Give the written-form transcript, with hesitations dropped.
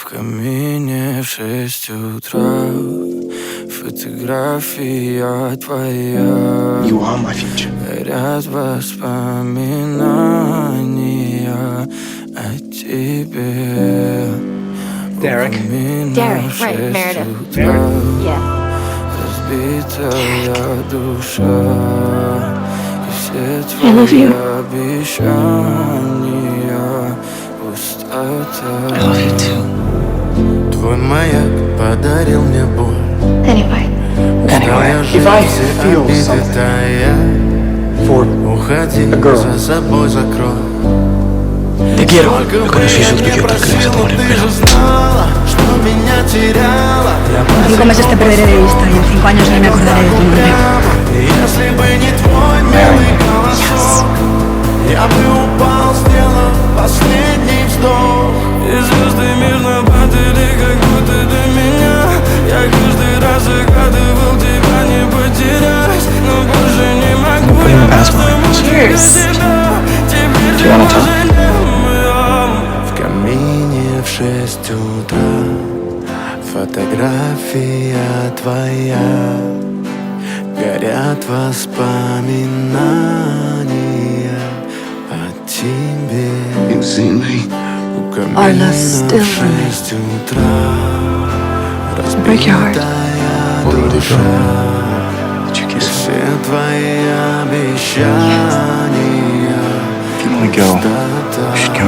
В камине в 6 утра фотография твоя. You are my future. Горят воспоминания о тебе. Derek. Derek, right, Meredith. Yeah. Разбитая душа и все I love твои you. обещания пустота. I love you too. Твой маяк подарил мне боль. Anyway. Anyway, if I feel something for Уходи, a girl. за собой закрой. Te quiero. Lo conocí su tuyo porque crees que te Ты же знала, что меня теряла. En 5 meses te perderé de vista y en 5 años ni me acordaré de tu nombre. Если бы не твой милый голосок, я бы упал, сделав последний вздох. И звезды мирно падали, как будто до меня. Я каждый раз загадывал тебя не потерять, но больше не могу. Put in the password. Cheers. Do you wanna talk? В камине в 6 утра фотография твоя. Горят воспоминания о тебе. You see me? У камина Our love в still 6 утра Break your heart. разбитая душа. Did you kiss him? Все твои обещания If you wanna go, пустота. we should go.